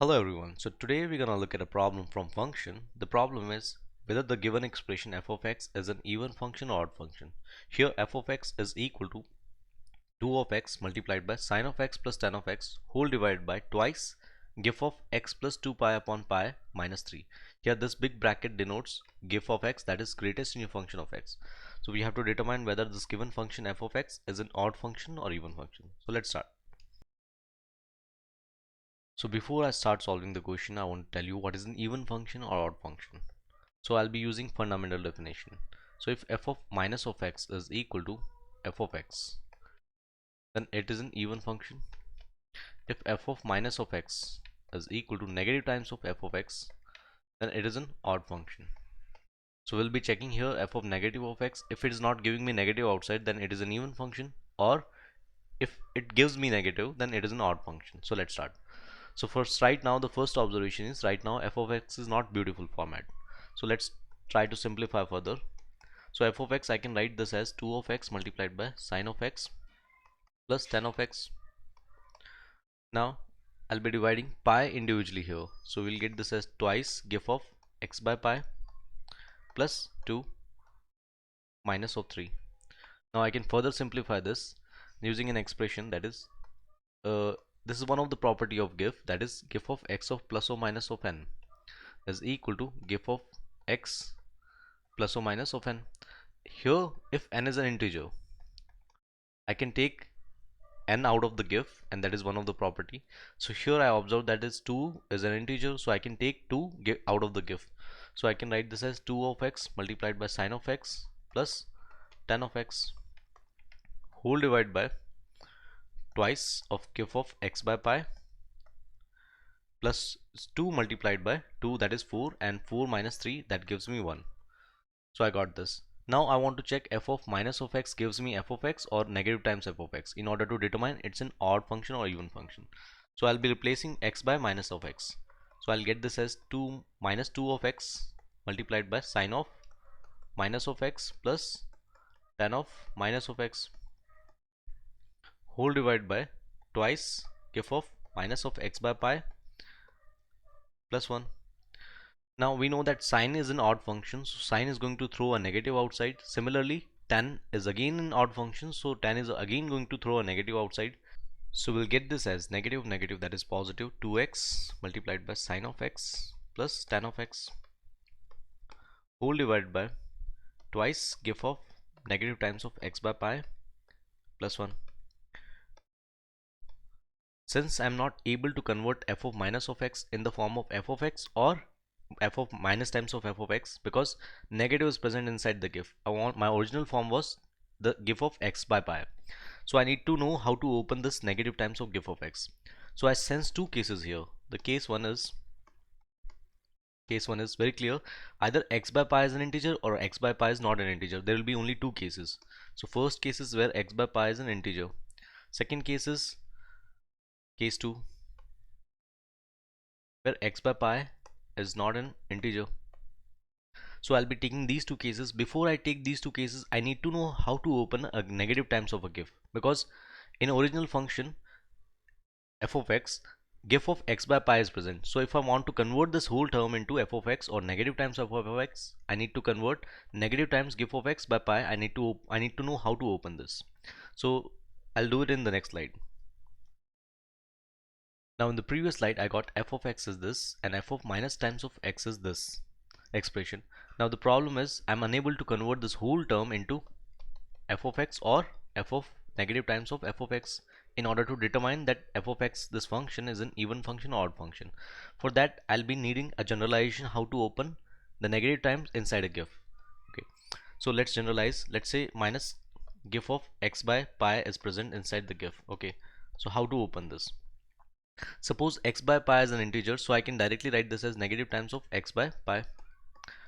Hello everyone. So today we're gonna look at a problem from function. The problem is whether the given expression f of x is an even function or odd function. Here f of x is equal to 2 of x multiplied by sine of x plus tan of x whole divided by twice gif of x plus 2 pi upon pi minus 3. Here this big bracket denotes gif of x, that is greatest new function of x. So we have to determine whether this given function f of x is an odd function or even function. So let's start. So before I start solving the question, I want to tell you what is an even function or odd function. So I'll be using fundamental definition. So if f of minus of x is equal to f of x, then it is an even function. If f of minus of x is equal to negative times of f of x, then it is an odd function. So we'll be checking here f of negative of x. If it is not giving me negative outside, then it is an even function, or if it gives me negative, then it is an odd function. So let's start. So first, right now, the first observation is right now f of x is not beautiful format. So let's try to simplify further. So f of x, I can write this as 2 of x multiplied by sine of x plus tan of x. Now I'll be dividing pi individually here. So we'll get this as twice gif of x by pi plus 2 minus of 3. Now I can further simplify this using an expression that is this is one of the property of gif, that is gif of x of plus or minus of n is equal to gif of x plus or minus of n. Here if n is an integer, I can take n out of the gif, and that is one of the property. So here I observe that is 2 is an integer, so I can take 2 out of the gif. So I can write this as 2 of x multiplied by sine of x plus tan of x whole divided by twice of gif of x by pi plus 2 multiplied by 2, that is 4, and 4 minus 3, that gives me 1. So I got this. Now I want to check f of minus of x gives me f of x or negative times f of x in order to determine it's an odd function or even function. So I'll be replacing x by minus of x. So I'll get this as 2 minus 2 of x multiplied by sine of minus of x plus tan of minus of x whole divided by twice gif of minus of x by pi plus 1. Now we know that sine is an odd function, so sine is going to throw a negative outside. Similarly, tan is again an odd function, so tan is again going to throw a negative outside. So we'll get this as negative negative, that is positive 2x multiplied by sine of x plus tan of x whole divided by twice gif of negative times of x by pi plus 1. Since I'm not able to convert f of minus of x in the form of f of x or f of minus times of f of x, because negative is present inside the gif, I want my original form was the gif of x by pi. So I need to know how to open this negative times of gif of x. So I sense two cases here. The case one is very clear. Either x by pi is an integer or x by pi is not an integer. There will be only two cases. So first case is where x by pi is an integer. Second case is case 2 where x by pi is not an integer. So I'll be taking these two cases. Before I take these two cases, I need to know how to open a negative times of a gif, because in original function f of x, gif of x by pi is present. So if I want to convert this whole term into f of x or negative times of f of x, I need to convert negative times gif of x by pi. I need to know how to open this. So I'll do it in the next slide. Now in the previous slide I got f of x is this and f of minus times of x is this expression. Now the problem is I'm unable to convert this whole term into f of x or f of negative times of f of x in order to determine that f of x, this function, is an even function or odd function. For that I'll be needing a generalization how to open the negative times inside a gif. Okay, so let's generalize. Let's say minus gif of x by pi is present inside the gif. Okay, so how to open this? Suppose x by pi is an integer, so I can directly write this as negative times of x by pi,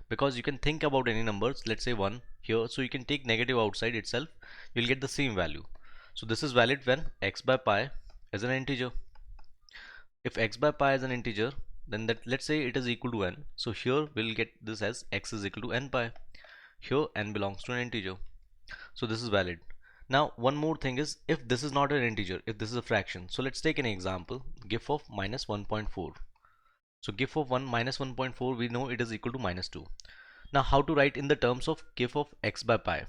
because you can think about any numbers. Let's say 1 here, so you can take negative outside itself, you'll get the same value. So this is valid when x by pi is an integer. If x by pi is an integer, then that, let's say it is equal to n, so here we'll get this as x is equal to n pi. Here n belongs to an integer, so this is valid. Now one more thing is, if this is not an integer, if this is a fraction, so let's take an example, gif of minus 1.4. So gif of 1 minus 1.4, we know it is equal to minus 2. Now how to write in the terms of gif of x by pi?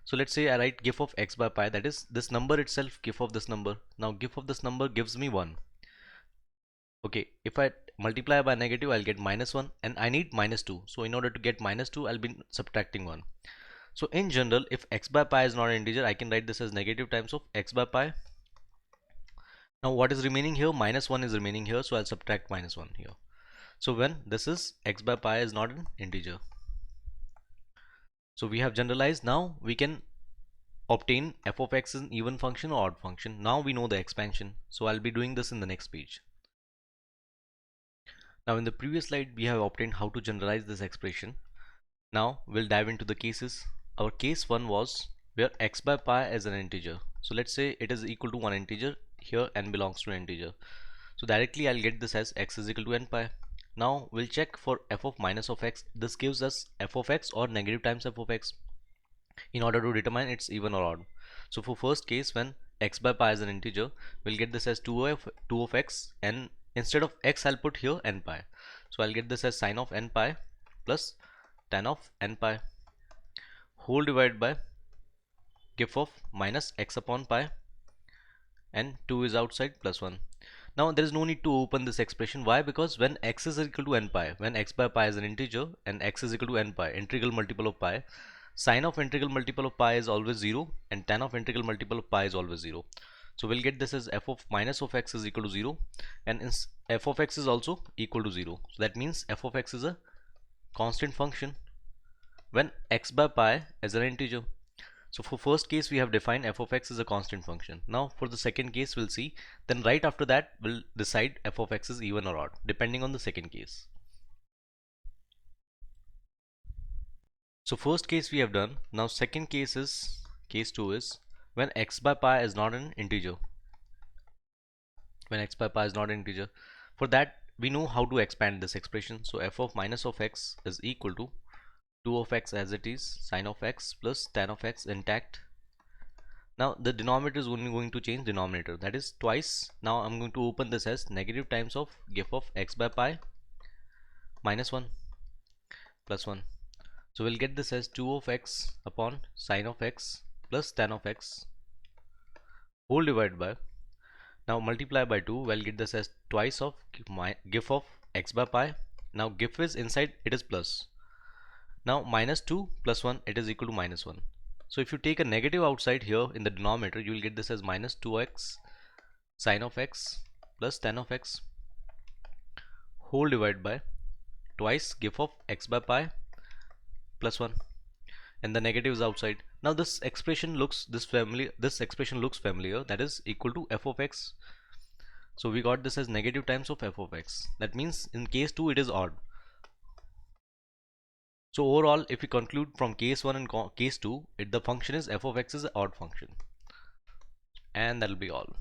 So let's say I write gif of x by pi, that is this number itself, gif of this number. Now gif of this number gives me 1. Okay, if I multiply by negative, I'll get minus 1, and I need minus 2. So in order to get minus 2, I'll be subtracting 1. So in general, if x by pi is not an integer, I can write this as negative times of x by pi. Now what is remaining here? Minus 1 is remaining here, so I'll subtract minus 1 here. So when this is x by pi is not an integer. So we have generalized. Now we can obtain f of x is an even function or odd function. Now we know the expansion. So I'll be doing this in the next page. Now in the previous slide we have obtained how to generalize this expression. Now we'll dive into the cases. Our case 1 was where x by pi is an integer. So let's say it is equal to one integer. Here n belongs to an integer. So directly I'll get this as x is equal to n pi. Now we'll check for f of minus of x. This gives us f of x or negative times f of x in order to determine it's even or odd. So for first case, when x by pi is an integer, we'll get this as 2 of x, and instead of x I'll put here n pi. So I'll get this as sine of n pi plus tan of n pi whole divided by gif of minus x upon pi, and 2 is outside plus 1. Now there is no need to open this expression. Why? Because when x is equal to n pi, when x by pi is an integer and x is equal to n pi, integral multiple of pi, sine of integral multiple of pi is always 0 and tan of integral multiple of pi is always 0. So we'll get this as f of minus of x is equal to 0, and f of x is also equal to 0. So that means f of x is a constant function when x by pi is an integer. So for first case we have defined f of x is a constant function. Now for the second case we'll see, then right after that we'll decide f of x is even or odd depending on the second case. So first case we have done. Now second case is, case 2 is when x by pi is not an integer. When x by pi is not an integer, for that we know how to expand this expression. So f of minus of x is equal to 2 of x as it is, sine of x plus tan of x intact. Now the denominator is only going to change denominator, that is twice. Now I'm going to open this as negative times of gif of x by pi minus 1 plus 1. So we'll get this as 2 of x upon sine of x plus tan of x whole divided by, now multiply by 2, we'll get this as twice of gif of x by pi. Now gif is inside, it is plus. Now minus 2 plus 1, it is equal to minus 1. So if you take a negative outside here in the denominator, you will get this as minus 2x sine of x plus tan of x whole divided by twice gif of x by pi plus 1, and the negative is outside. Now this expression looks familiar, that is equal to f of x. So we got this as negative times of f of x. That means in case 2 it is odd. So overall, if we conclude from case 1 and case 2, the function is f of x is an odd function. And that will be all.